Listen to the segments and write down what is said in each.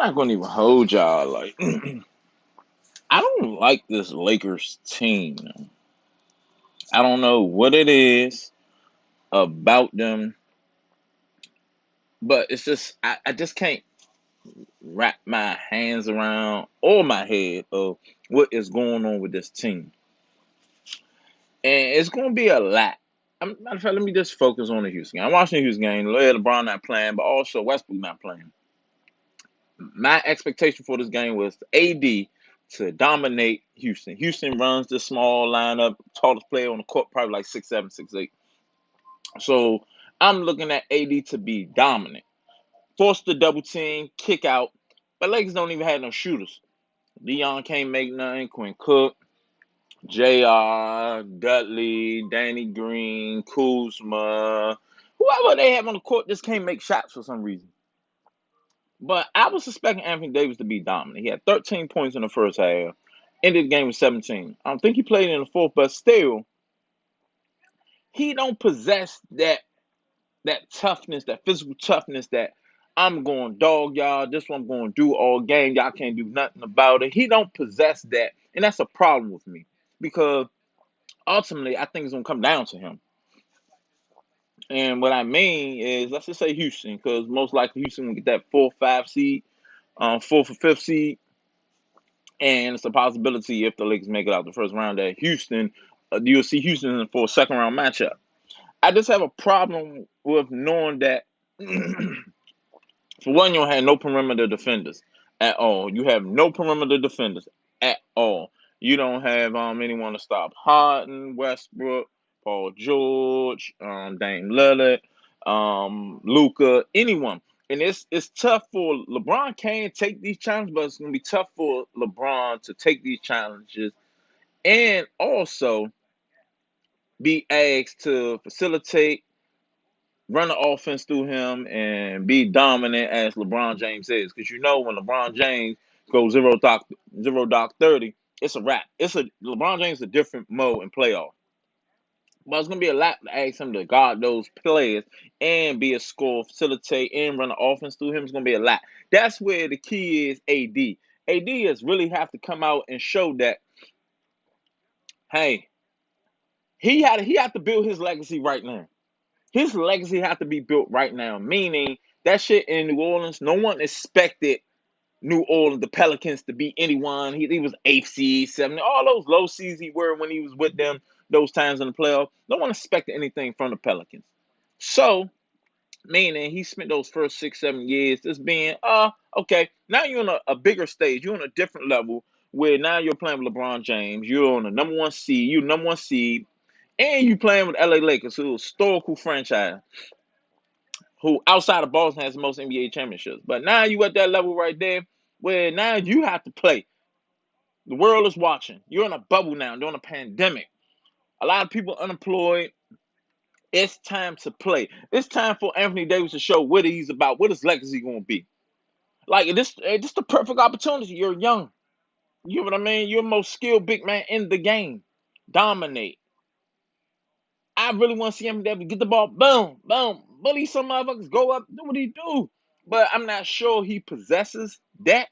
not gonna even hold y'all. Like, I don't like this Lakers team. I don't know what it is about them, but it's just I just can't wrap my hands around or my head of what is going on with this team. And it's gonna be a lot. Matter of fact, let me just focus on the Houston game. I'm watching the Houston game. LeBron not playing, but also Westbrook not playing. My expectation for this game was AD to dominate Houston. Houston runs this small lineup, tallest player on the court, probably like 6'7", 6'8". So I'm looking at AD to be dominant. Force the double team, kick out. But Lakers don't even have no shooters. Dion can't make nothing. Quinn Cook, JR, Dudley, Danny Green, Kuzma, whoever they have on the court just can't make shots for some reason. But I was suspecting Anthony Davis to be dominant. He had 13 points in the first half, ended the game with 17. I don't think he played in the fourth, but still, he don't possess that toughness, that physical toughness that I'm going to dog y'all. This one I'm going to do all game. Y'all can't do nothing about it. He don't possess that, and that's a problem with me because ultimately I think it's going to come down to him. And what I mean is, let's just say Houston, because most likely Houston will get that 4th, 5 seed, 4th or 5th seed. And it's a possibility if the Lakers make it out the first round that Houston, you'll see Houston for a second round matchup. I just have a problem with knowing that, for one, you don't have no perimeter defenders at all. You have no perimeter defenders at all. You don't have anyone to stop Harden, Westbrook, Paul George, Dame Lillard, Luka, anyone. And it's tough for LeBron. Can take these challenges, but it's gonna be tough for LeBron to take these challenges and also be asked to facilitate, run the offense through him, and be dominant as LeBron James is. Because you know when LeBron James goes zero doc 30, it's a wrap. LeBron James is a different mode in playoff. But it's gonna be a lot to ask him to guard those players and be a scorer, facilitate, and run the offense through him. It's gonna be a lot. That's where the key is. AD. AD is really have to come out and show that, hey, he had to build his legacy right now. His legacy had to be built right now. Meaning that shit in New Orleans, no one expected New Orleans, the Pelicans, to beat anyone. He was 8th seed, 7th, all those low seeds he were when he was with them, those times in the playoff. No one expected anything from the Pelicans. So, meaning he spent those first 6, 7 years just being, okay, now you're on a bigger stage. You're on a different level where now you're playing with LeBron James. You're on the number one seed. You're number one seed. And you playing with LA Lakers, who's a historical franchise, who outside of Boston has the most NBA championships. But now you at that level right there where now you have to play. The world is watching. You're in a bubble now during a pandemic. A lot of people unemployed. It's time to play. It's time for Anthony Davis to show what he's about, what his legacy going to be. Like this the perfect opportunity. You're young. You know what I mean? You're the most skilled big man in the game. Dominate. I really want to see him there get the ball, boom, boom, bully some motherfuckers, go up, do what he do. But I'm not sure he possesses that.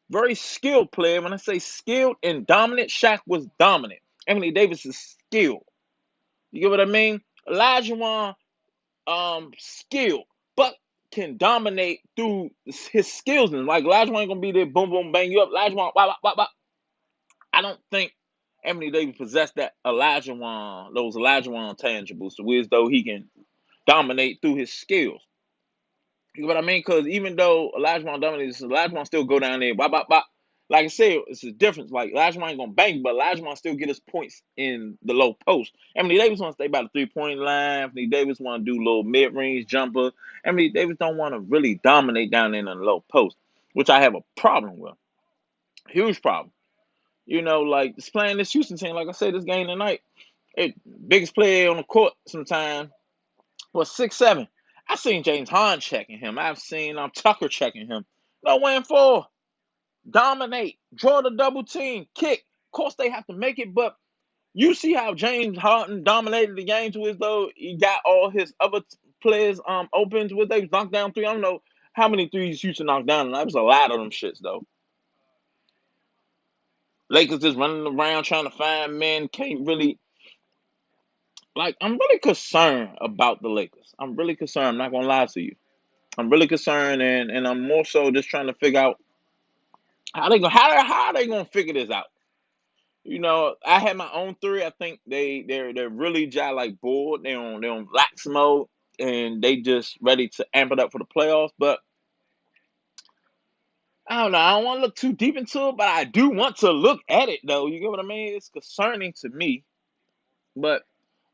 Very skilled player. When I say skilled and dominant, Shaq was dominant. Anthony Davis is skilled. You get what I mean? Olajuwon, skilled, but can dominate through his skills. And like Olajuwon ain't gonna be there, boom, boom, bang you up. Olajuwon, wah, wah, wah, wah. I don't think Anthony Davis possessed those Olajuwon tangibles, to where as though he can dominate through his skills. You know what I mean? Because even though Olajuwon dominates, Olajuwon still go down there, bop, bop, bop. Like I said, it's a difference. Like Olajuwon ain't gonna bang, but Olajuwon still get his points in the low post. Anthony Davis wants to stay by the 3-point line. Anthony Davis want to do little mid-range jumper. Anthony Davis don't want to really dominate down in the low post, which I have a problem with. Huge problem. You know, like just playing this Houston team, like I said, this game tonight, biggest player on the court sometimes was 6'7". I seen James Harden checking him. I've seen Tucker checking him. No win for. Dominate. Draw the double team. Kick. Of course they have to make it, but you see how James Harden dominated the game to as though he got all his other players open to what they dunked down three. I don't know How many threes Houston knocked down? And that was a lot of them shits though. Lakers just running around trying to find men. Can't really I'm really concerned about the Lakers. I'm really concerned. I'm not gonna lie to you. I'm really concerned, and I'm more so just trying to figure out how they gonna figure this out. I had my own theory. I think they're really just like bored. They on lax mode, and they just ready to amp it up for the playoffs. But I don't know. I don't want to look too deep into it, but I do want to look at it though. You get what I mean? It's concerning to me. But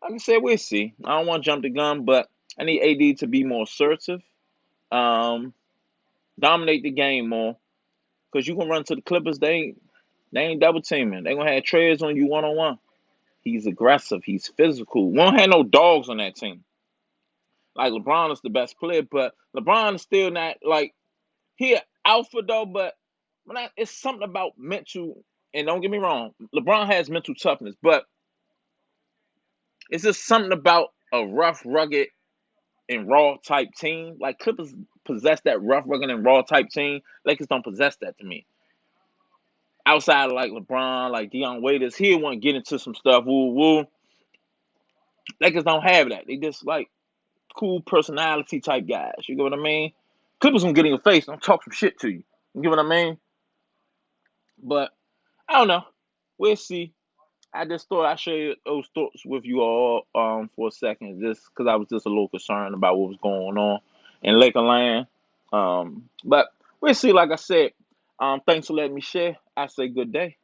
like I said, we'll see. I don't want to jump the gun, but I need AD to be more assertive, um, dominate the game more. Cause you can run to the Clippers, they ain't double teaming. They gonna have Trez on you 1-on-1. He's aggressive. He's physical. We don't have no dogs on that team. Like LeBron is the best player, but LeBron is still not like he alpha though. But it's something about mental. And don't get me wrong, LeBron has mental toughness, but it's just something about a rough, rugged, and raw type team. Like Clippers possess that rough, rugged, and raw type team. Lakers don't possess that to me. Outside of like LeBron, like Dion Waiters, he want to get into some stuff. Woo woo. Lakers don't have that. They just like cool personality type guys. You get what I mean? Clippers gonna get in your face and talk some shit to you. You get what I mean? But I don't know. We'll see. I just thought I'd share those thoughts with you all for a second, just because I was just a little concerned about what was going on in Lakerland. But we'll see. Like I said, thanks for letting me share. I say good day.